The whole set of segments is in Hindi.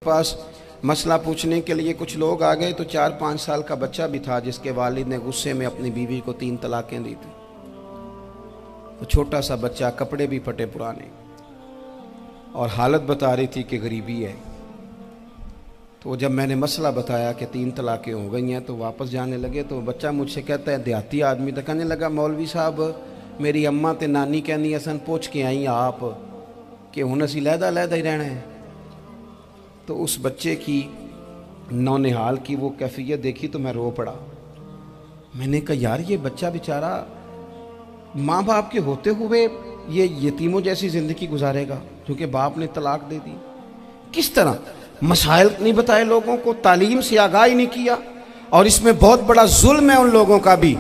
पास मसला पूछने के लिए कुछ लोग आ गए तो 4-5 साल का बच्चा भी था जिसके वालिद ने गुस्से में अपनी बीवी को 3 तलाकें दी थी। तो छोटा सा बच्चा, कपड़े भी फटे पुराने, और हालत बता रही थी कि गरीबी है। तो जब मैंने मसला बताया कि 3 तलाकें हो गई हैं तो वापस जाने लगे, तो बच्चा मुझसे कहता है, देहाती आदमी, तो कहने लगा, मौलवी साहब मेरी अम्मा ते नानी कहनी असन पूछ के आई आप कि हुन असी लहदा लहदा ही रहना है। तो उस बच्चे की नौनिहाल की वो कैफियत देखी तो मैं रो पड़ा। मैंने कहा यार ये बच्चा बेचारा माँ बाप के होते हुए ये यतीमों जैसी ज़िंदगी गुजारेगा क्योंकि बाप ने तलाक दे दी। किस तरह मसाइल नहीं बताए लोगों को, तालीम से आगाही नहीं किया। और इसमें बहुत बड़ा जुल्म है उन लोगों का भी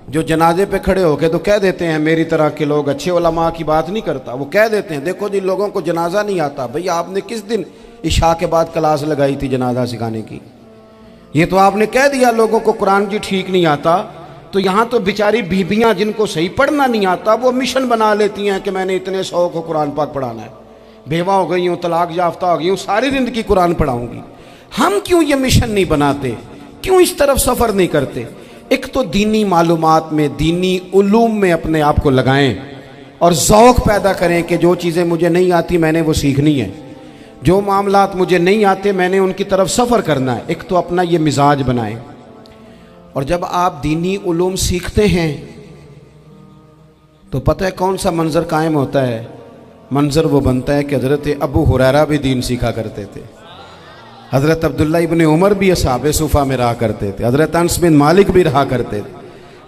जो जनाजे पे खड़े होके तो कह देते हैं, मेरी तरह के लोग अच्छे उलमा की बात नहीं करता, वो कह देते हैं देखो जी लोगों को जनाजा नहीं आता। भैया आपने किस दिन इशा के बाद क्लास लगाई थी जनाजा सिखाने की? ये तो आपने कह दिया लोगों को कुरान जी ठीक नहीं आता। तो यहाँ तो बेचारी बीबियाँ जिनको सही पढ़ना नहीं आता वो मिशन बना लेती हैं कि मैंने इतने 100 को कुरान पाक पढ़ाना है, बेवा हो गई हूँ, तलाक याफ्ता हो गई हूँ, सारी ज़िंदगी कुरान पढ़ाऊँगी। हम क्यों ये मिशन नहीं बनाते, क्यों इस तरफ सफ़र नहीं करते? एक तो दीनी मालूमात में, दीनी उलूम में अपने आप को लगाएं और ज़ौक़ पैदा करें कि जो चीज़ें मुझे नहीं आती मैंने वो सीखनी है, जो मामलात मुझे नहीं आते मैंने उनकी तरफ सफ़र करना है। एक तो अपना ये मिजाज बनाएं। और जब आप दीनी उलूम सीखते हैं तो पता है कौन सा मंज़र कायम होता है? मंज़र वो बनता है कि हज़रत अबू हुरैरा भी दीन सीखा करते थे, हज़रत अब्दुल्ला इब्न उमर भी असहाबे सुफ़ा में रहा करते थे, हज़रत अनस बिन मालिक भी रहा करते थे।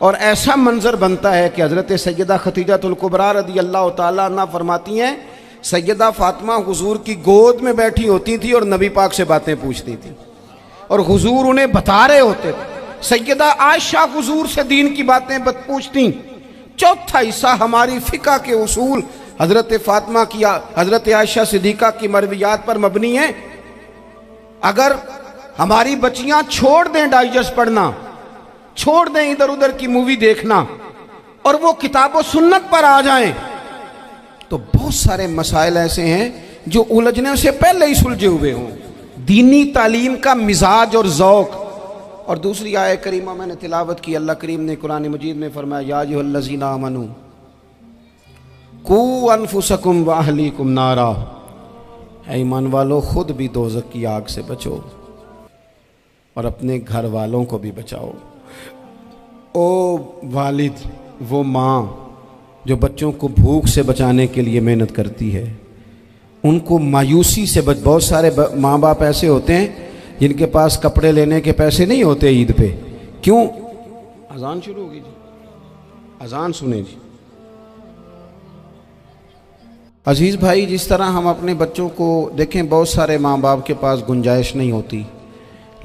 और ऐसा मंज़र बनता है कि हज़रत सैयदा खतीजतुल कुबरा रज़ी अल्लाह ताला अन्हा फरमाती हैं, सैयदा फ़ातिमा हुज़ूर की गोद में बैठी होती थी और नबी पाक से बातें पूछती थी और हुज़ूर उन्हें बता रहे होते थे। सैयदा आयशा हुज़ूर से दीन की बातें पूछती। चौथा हिस्सा हमारी फ़िक़्ह के उसूल हज़रत फ़ातिमा की, हज़रत आयशा सिद्दीक़ा की मरवियात पर मबनी है। अगर हमारी बच्चियां छोड़ दें डाइजेस्ट पढ़ना, छोड़ दें इधर उधर की मूवी देखना और वो किताबों सुन्नत पर आ जाएं तो बहुत सारे मसाइल ऐसे हैं जो उलझने से पहले ही सुलझे हुए हों। दीनी तालीम का मिजाज और ज़ौक़। और दूसरी आयत करीमा मैंने तिलावत की, अल्लाह करीम ने कुरान मजीद में फरमाया, या अय्युहल्लज़ीना आमनू कू अनफुसकुम व अहलीकुम नारा, ईमान वालों खुद भी दोज़ख की आग से बचो और अपने घर वालों को भी बचाओ। ओ वालिद, वो माँ जो बच्चों को भूख से बचाने के लिए मेहनत करती है, उनको मायूसी से बहुत सारे माँ बाप ऐसे होते हैं जिनके पास कपड़े लेने के पैसे नहीं होते ईद पे। क्यों? अजान शुरू होगी जी, अजान सुने जी। अजीज़ भाई, जिस तरह हम अपने बच्चों को देखें, बहुत सारे माँ बाप के पास गुंजाइश नहीं होती,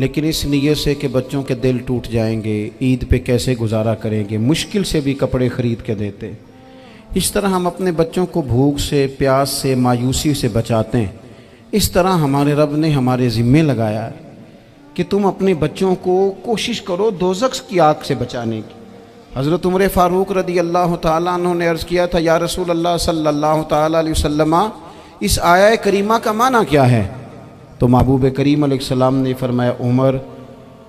लेकिन इस नीयत से कि बच्चों के दिल टूट जाएंगे, ईद पे कैसे गुजारा करेंगे, मुश्किल से भी कपड़े ख़रीद के देते। इस तरह हम अपने बच्चों को भूख से, प्यास से, मायूसी से बचाते हैं। इस तरह हमारे रब ने हमारे ज़िम्मे लगाया है कि तुम अपने बच्चों को कोशिश करो दोज़ख की आग से बचाने की। हज़रत उमर फ़ारूक रज़ी अल्लाह ताला अन्हु ने अर्ज़ किया था, या रसूल अल्लाह सल्लल्लाहु ताला अलैहि वसल्लम, इस आया करीमा का माना क्या है? तो महबूब करीम अलैहिस्सलाम ने फरमाया, उमर,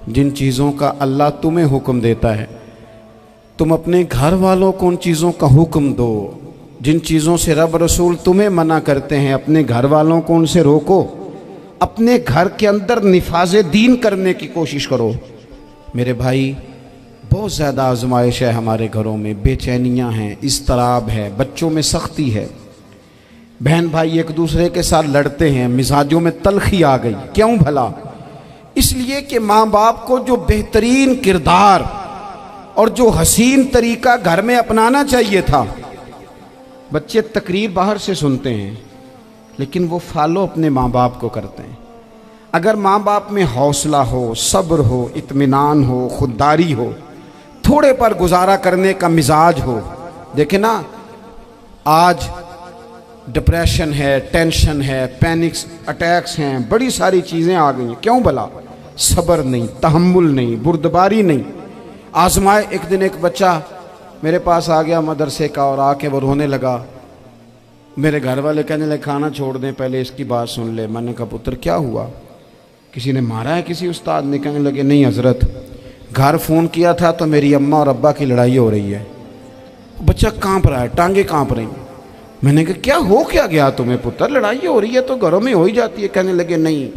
जिन चीज़ों का अल्लाह तुम्हें हुक्म देता है तुम अपने घर वालों को उन चीज़ों का हुक्म दो, जिन चीज़ों से रब रसूल तुम्हें मना करते हैं अपने घर वालों को उनसे रोको। अपने घर के अंदर निफाज़े दीन करने की कोशिश करो। मेरे भाई, बहुत ज़्यादा आजमाइश है हमारे घरों में, बेचैनियाँ हैं, इस्तराब है, बच्चों में सख्ती है, बहन भाई एक दूसरे के साथ लड़ते हैं, मिजाजों में तलखी आ गई। क्यों भला? इसलिए कि माँ बाप को जो बेहतरीन किरदार और जो हसीन तरीका घर में अपनाना चाहिए था, बच्चे तकरीर बाहर से सुनते हैं लेकिन वो फॉलो अपने माँ बाप को करते हैं। अगर माँ बाप में हौसला हो, सब्र हो, इत्मीनान हो, खुददारी हो, थोड़े पर गुजारा करने का मिजाज हो। देखे ना, आज डिप्रेशन है, टेंशन है, पैनिक्स अटैक्स हैं, बड़ी सारी चीज़ें आ गई हैं। क्यों भला? सब्र नहीं, तहम्मुल नहीं, बुर्दबारी नहीं। आजमाए। एक दिन एक बच्चा मेरे पास आ गया मदरसे का और आके वो रोने लगा। मेरे घर वाले कहने लगे खाना छोड़ दें, पहले इसकी बात सुन ले। मैंने कहा पुत्र क्या हुआ, किसी ने मारा है किसी उस्ताद ने? कहने लगे नहीं हजरत, घर फ़ोन किया था तो मेरी अम्मा और अब्बा की लड़ाई हो रही है। बच्चा कांप रहा है, टांगे कांप रही। मैंने कहा क्या हो क्या गया तुम्हें पुत्र, लड़ाई हो रही है तो घरों में हो ही जाती है। कहने लगे नहीं,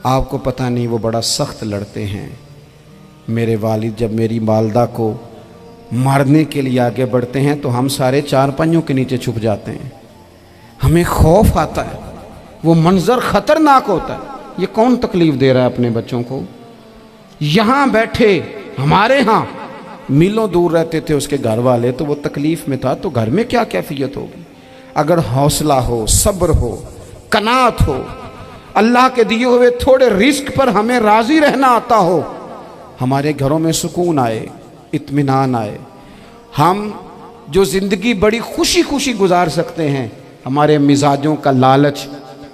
आपको पता नहीं वो बड़ा सख्त लड़ते हैं। मेरे वालिद जब मेरी वालदा को मारने के लिए आगे बढ़ते हैं तो हम सारे चारपाइयों के नीचे छुप जाते हैं, हमें खौफ आता है, वो मंजर खतरनाक होता है। ये कौन तकलीफ दे रहा है अपने बच्चों को? यहाँ बैठे हमारे यहाँ मीलों दूर रहते थे उसके घर वाले, तो वो तकलीफ में था, तो घर में क्या कैफियत होगी? अगर हौसला हो, सब्र हो, कनात हो, अल्लाह के दिए हुए थोड़े रिस्क पर हमें राजी रहना आता हो, हमारे घरों में सुकून आए, इत्मीनान आए, हम जो ज़िंदगी बड़ी खुशी खुशी गुजार सकते हैं। हमारे मिजाजों का लालच,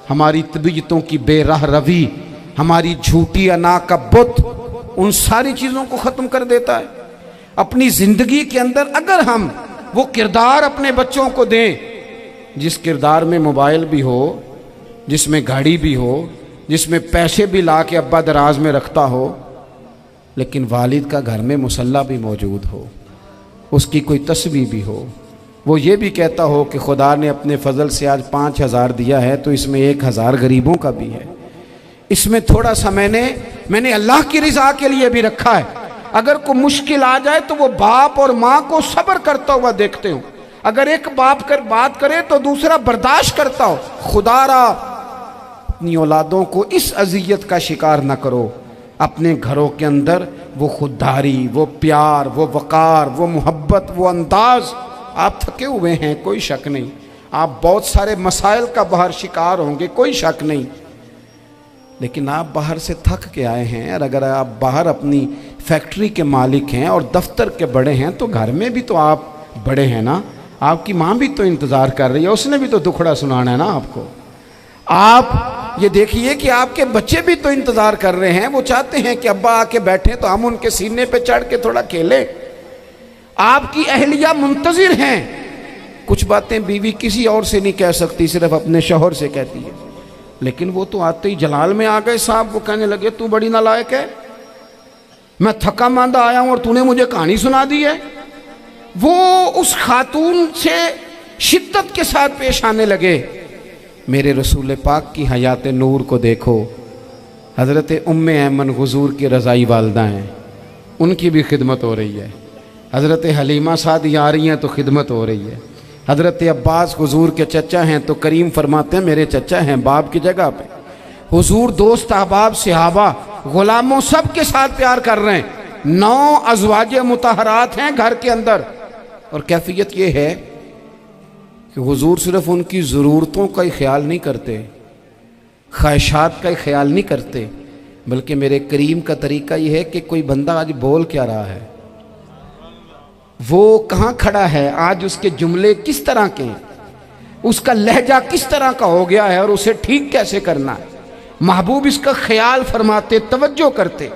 हमारी तबीयतों की बेराह रवी, हमारी झूठी अना का बुत, उन सारी चीज़ों को ख़त्म कर देता है। अपनी ज़िंदगी के अंदर अगर हम वो किरदार अपने बच्चों को दें, जिस किरदार में मोबाइल भी हो, जिसमें गाड़ी भी हो, जिसमें पैसे भी ला के अब्बा दराज में रखता हो, लेकिन वालिद का घर में मुसल्ला भी मौजूद हो, उसकी कोई तस्वीर भी हो, वो ये भी कहता हो कि खुदा ने अपने फजल से आज 5,000 दिया है तो इसमें 1,000 गरीबों का भी है, इसमें थोड़ा सा मैंने अल्लाह की रिजा के लिए भी रखा है। अगर कोई मुश्किल आ जाए तो वो बाप और माँ को सब्र करता हुआ देखते हो। अगर एक बाप कर बात करे तो दूसरा बर्दाश्त करता हो। खुदारा अपनी औलादों को इस अजियत का शिकार न करो। अपने घरों के अंदर वो खुददारी, वो प्यार, वो वक़ार, वो मोहब्बत, वो अंदाज। आप थके हुए हैं, कोई शक नहीं, आप बहुत सारे मसाइल का बाहर शिकार होंगे, कोई शक नहीं, लेकिन आप बाहर से थक के आए हैं। और अगर आप बाहर अपनी फैक्ट्री के मालिक हैं और दफ्तर के बड़े हैं तो घर में भी तो आप बड़े हैं ना। आपकी माँ भी तो इंतज़ार कर रही है, उसने भी तो दुखड़ा सुनाना है ना आपको। आप ये देखिए कि आपके बच्चे भी तो इंतज़ार कर रहे हैं, वो चाहते हैं कि अब्बा आके बैठे तो हम उनके सीने पे चढ़ के थोड़ा खेलें। आपकी अहलिया मुंतज़िर हैं। कुछ बातें बीवी किसी और से नहीं कह सकती, सिर्फ अपने शौहर से कहती है, लेकिन वो तो आते ही जलाल में आ गए साहब। वो कहने लगे तू बड़ी नालायक है, मैं थका मांदा आया हूं और तूने मुझे कहानी सुना दी है। वो उस खातून से शिद्दत के साथ पेश आने लगे। मेरे रसूल पाक की हयात नूर को देखो, हज़रत उम्मे ऐमन हुजूर की रज़ाई वालदा हैं, उनकी भी खिदमत हो रही है। हज़रत हलीमा सादी आ रही हैं तो खिदमत हो रही है। हज़रत अब्बास हुजूर के चचा हैं तो करीम फरमाते हैं मेरे चचा हैं बाप की जगह पे। हुजूर दोस्त अहबाब सहाबा गुलामों सब के साथ प्यार कर रहे हैं। 9 अज़वाजे मुतहरात हैं घर के अंदर। और कैफियत ये है कि हुजूर सिर्फ उनकी ज़रूरतों का ही ख्याल नहीं करते, ख्वाहिशात का ही ख्याल नहीं करते, बल्कि मेरे करीम का तरीका ये है कि कोई बंदा आज बोल क्या रहा है, वो कहाँ खड़ा है, आज उसके जुमले किस तरह के हैं, उसका लहजा किस तरह का हो गया है और उसे ठीक कैसे करना है। महबूब इसका ख्याल फरमाते, तवज्जो करते।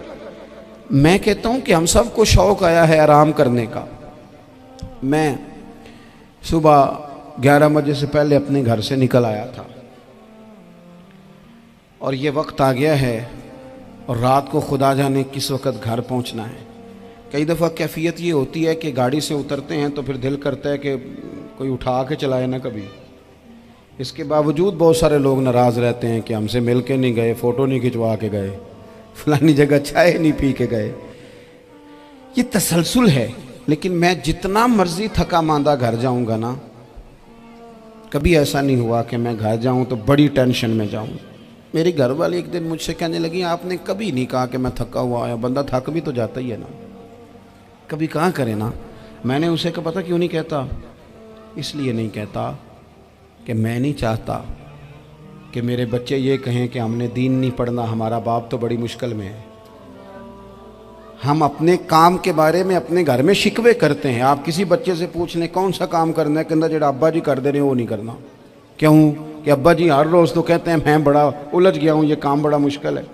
मैं कहता हूँ कि हम सबको शौक़ आया है आराम करने का। मैं सुबह 11 बजे से पहले अपने घर से निकल आया था और ये वक्त आ गया है और रात को खुदा जाने किस वक़्त घर पहुँचना है। कई दफ़ा कैफियत ये होती है कि गाड़ी से उतरते हैं तो फिर दिल करता है कि कोई उठा के चलाए ना कभी। इसके बावजूद बहुत सारे लोग नाराज़ रहते हैं कि हमसे मिल के नहीं गए, फ़ोटो नहीं खिंचवा के गए, फलानी जगह चाय नहीं पी के गए। ये तसलसल है। लेकिन मैं जितना मर्ज़ी थका मांदा घर जाऊँगा ना, कभी ऐसा नहीं हुआ कि मैं घर जाऊँ तो बड़ी टेंशन में जाऊँ। मेरी घर वाली एक दिन मुझसे कहने लगी आपने कभी नहीं कहा कि मैं थका हुआ आया। बंदा थक भी तो जाता ही है ना, कभी कहाँ करे ना। मैंने उसे कहा पता क्यों नहीं कहता? इसलिए नहीं कहता कि मैं नहीं चाहता कि मेरे बच्चे ये कहें कि हमने दीन नहीं पढ़ना, हमारा बाप तो बड़ी मुश्किल में है। हम अपने काम के बारे में अपने घर में शिकवे करते हैं। आप किसी बच्चे से पूछ लें कौन सा काम करना है, कहना जो अब्बा जी कर दे रहे हैं वो नहीं करना। क्यों? कि अब्बा जी हर रोज़ तो कहते हैं मैं बड़ा उलझ गया हूँ, ये काम बड़ा मुश्किल है।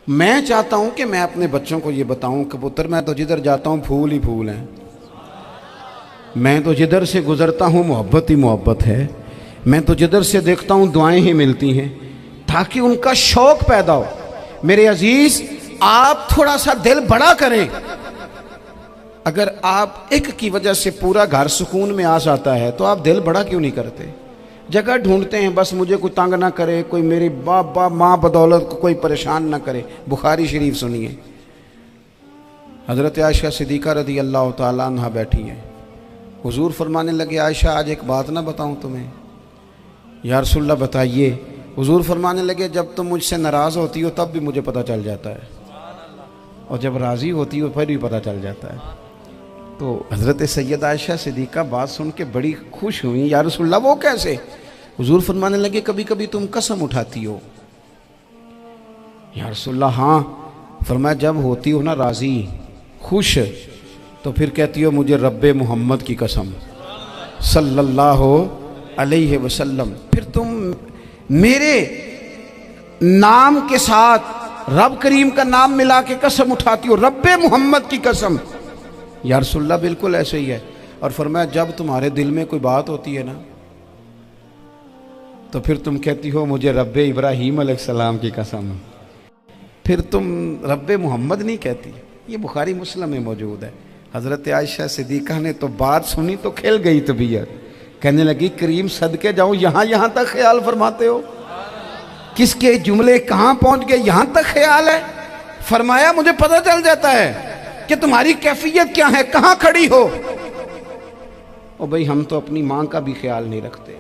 मैं चाहता हूँ कि मैं अपने बच्चों को ये बताऊँ कि पुत्र मैं तो जिधर जाता हूँ फूल ही फूल हैं। मैं तो जिधर से गुजरता हूँ मोहब्बत ही मोहब्बत है, मैं तो जिधर से देखता हूँ दुआएं ही मिलती हैं, ताकि उनका शौक पैदा हो। मेरे अजीज, आप थोड़ा सा दिल बड़ा करें। अगर आप एक की वजह से पूरा घर सुकून में आ जाता है तो आप दिल बड़ा क्यों नहीं करते? जगह ढूंढते हैं बस मुझे कोई तंग ना करे, कोई मेरी बाप माँ बदौलत को कोई परेशान ना करे। बुखारी शरीफ सुनिए, हज़रत आयशा सिद्दीक़ा रज़ी अल्लाह ताला अन्हा बैठी हैं। हुजूर फरमाने लगे, आयशा आज एक बात ना बताऊं तुम्हें? या रसूलल्लाह बताइए। हुजूर फरमाने लगे, जब तुम मुझसे नाराज़ होती हो तब भी मुझे पता चल जाता है, और जब राज़ी होती हो फिर भी पता चल जाता है। तो हज़रत सैयद आयशा सिद्दीक़ा बात सुन के बड़ी खुश हुई। या रसूलल्लाह वो कैसे? हुजूर फरमाने लगे, कभी कभी तुम कसम उठाती हो। या रसूलल्लाह हाँ। फरमाया, जब होती हो ना राज़ी, खुश, तो फिर कहती हो मुझे रब्बे मोहम्मद की कसम सल्लल्लाहु अलैहि वसल्लम। फिर तुम मेरे नाम के साथ रब करीम का नाम मिला के कसम उठाती हो, रब्बे मोहम्मद की कसम। या रसूलल्लाह बिल्कुल ऐसे ही है। और फरमाया, जब तुम्हारे दिल में कोई बात होती है ना, तो फिर तुम कहती हो मुझे रब्बे इब्राहीम अलैहिस्सलाम की कसम, फिर तुम रब्बे मोहम्मद नहीं कहती। ये बुखारी मुस्लिम में मौजूद है। हज़रत आयशा सिद्दीक़ा ने तो बात सुनी तो खिल गई तबीयत, कहने लगी, करीम सदके जाऊं, यहाँ तक ख्याल फरमाते हो? किसके जुमले कहाँ पहुँच गए, यहाँ तक ख्याल है? फरमाया, मुझे पता चल जाता है कि तुम्हारी कैफियत क्या है, कहाँ खड़ी हो। ओ भाई, हम तो अपनी माँ का भी ख्याल नहीं रखते।